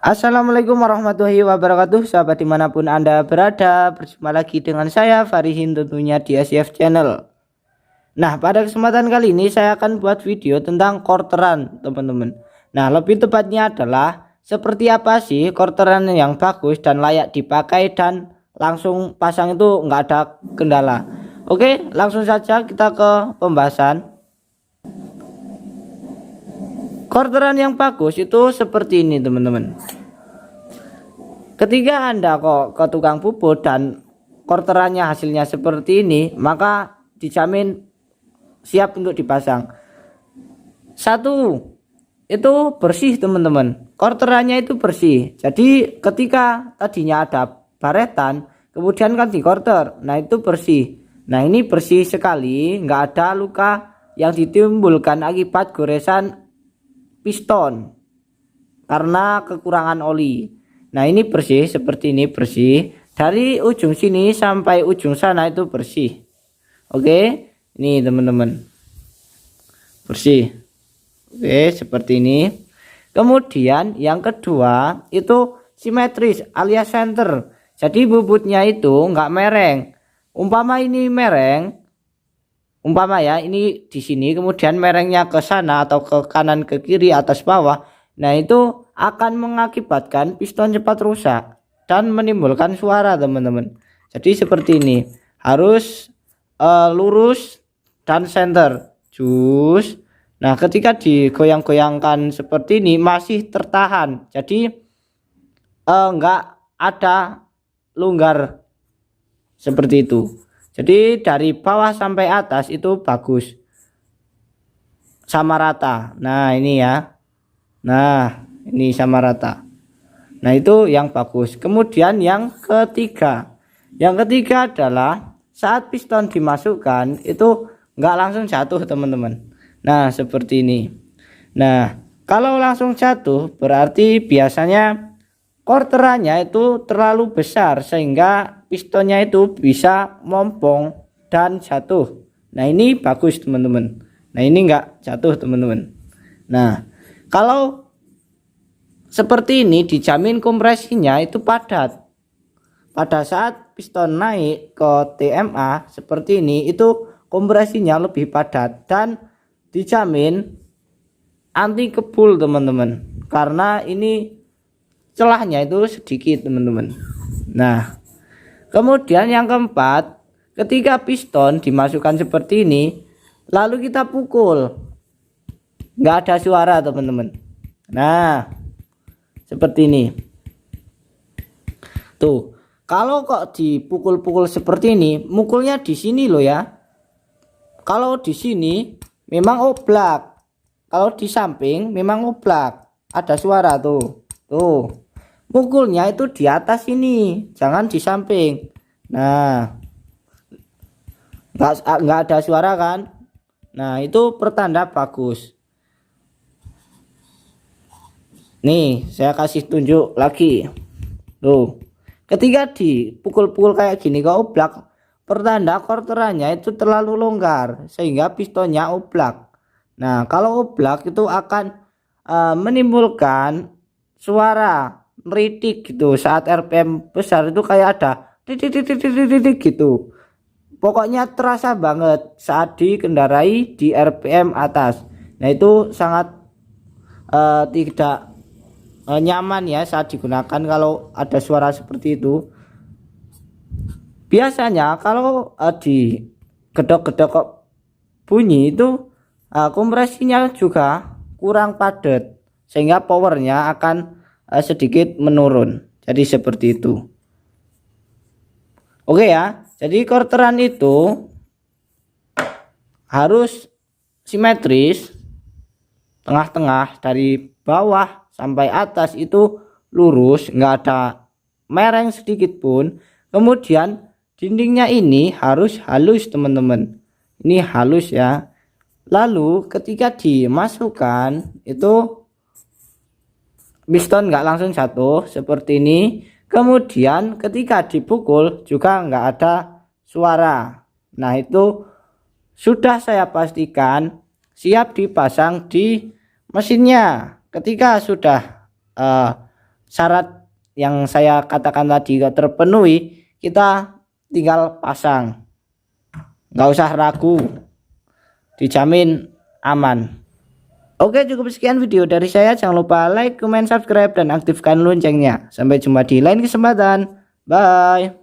Assalamualaikum warahmatullahi wabarakatuh, sahabat dimanapun Anda berada. Berjumpa lagi dengan saya Farihin, tentunya di ACF Channel. Nah, pada kesempatan kali ini saya akan buat video tentang quarteran, teman-teman. Nah, lebih tepatnya adalah seperti apa sih quarteran yang bagus dan layak dipakai dan langsung pasang itu nggak ada kendala. Oke, langsung saja kita ke pembahasan. Quarteran yang bagus itu seperti ini, teman-teman. Ketika Anda kok ke tukang puput dan quarterannya hasilnya seperti ini, maka dijamin siap untuk dipasang. Satu, itu bersih, teman-teman. Quarterannya itu bersih. Jadi ketika tadinya ada baretan, kemudian kan di quarter, nah itu bersih. Nah, ini bersih sekali, nggak ada luka yang ditimbulkan akibat goresan piston karena kekurangan oli. Nah, ini bersih, seperti ini bersih. Dari ujung sini sampai ujung sana itu bersih. Oke, ini teman-teman, bersih. Oke, seperti ini. Kemudian yang kedua itu simetris alias center. Jadi bubutnya itu nggak mereng. Umpama ini mereng, umpama ya ini di sini, kemudian merengnya ke sana atau ke kanan, ke kiri, atas, bawah. Nah, itu akan mengakibatkan piston cepat rusak dan menimbulkan suara, teman-teman. Jadi seperti ini, harus lurus dan center jus. Nah, ketika digoyang-goyangkan seperti ini masih tertahan, jadi enggak ada longgar seperti itu. Jadi dari bawah sampai atas itu bagus, sama rata. Nah, ini ya. Nah, ini sama rata. Nah, itu yang bagus. Kemudian yang ketiga. Yang ketiga adalah saat piston dimasukkan itu nggak langsung jatuh, teman-teman. Nah, seperti ini. Nah, kalau langsung jatuh berarti biasanya quarterannya itu terlalu besar sehingga pistonnya itu bisa mompong dan jatuh. Nah, ini bagus, teman-teman. Nah, ini enggak jatuh, teman-teman. Nah, kalau seperti ini dijamin kompresinya itu padat. Pada saat piston naik ke TMA seperti ini itu kompresinya lebih padat dan dijamin anti kebul, teman-teman. Karena ini celahnya itu sedikit, teman-teman. Nah, kemudian yang keempat, ketika piston dimasukkan seperti ini lalu kita pukul, nggak ada suara, teman-teman. Nah, seperti ini tuh. Kalau kok dipukul-pukul seperti ini, mukulnya di sini loh ya. Kalau di sini memang oblak, kalau di samping memang oblak, ada suara tuh. Tuh, mukulnya itu di atas ini, jangan di samping. Nah, nggak ada suara kan. Nah, itu pertanda bagus. Nih, saya kasih tunjuk lagi. Tuh, ketika dipukul-pukul kayak gini ke oblak, pertanda quarterannya itu terlalu longgar sehingga pistonnya oblak. Nah, kalau oblak itu akan menimbulkan suara meritik gitu. Saat RPM besar itu kayak ada titik gitu. Pokoknya terasa banget saat dikendarai di RPM atas. Nah, itu sangat tidak nyaman ya saat digunakan kalau ada suara seperti itu. Biasanya kalau di gedok-gedok bunyi itu kompresinya juga kurang padat sehingga powernya akan sedikit menurun. Jadi seperti itu. Oke ya, jadi quarteran itu harus simetris, tengah-tengah dari bawah sampai atas itu lurus, nggak ada mereng sedikit pun. Kemudian dindingnya ini harus halus, teman-teman. Ini halus ya. Lalu ketika dimasukkan itu piston nggak langsung jatuh seperti ini. Kemudian ketika dipukul juga nggak ada suara. Nah, itu sudah saya pastikan siap dipasang di mesinnya. Ketika sudah syarat yang saya katakan tadi terpenuhi, kita tinggal pasang, nggak usah ragu, dijamin aman. Oke, cukup sekian video dari saya. Jangan lupa like, comment, subscribe, dan aktifkan loncengnya. Sampai jumpa di lain kesempatan. Bye.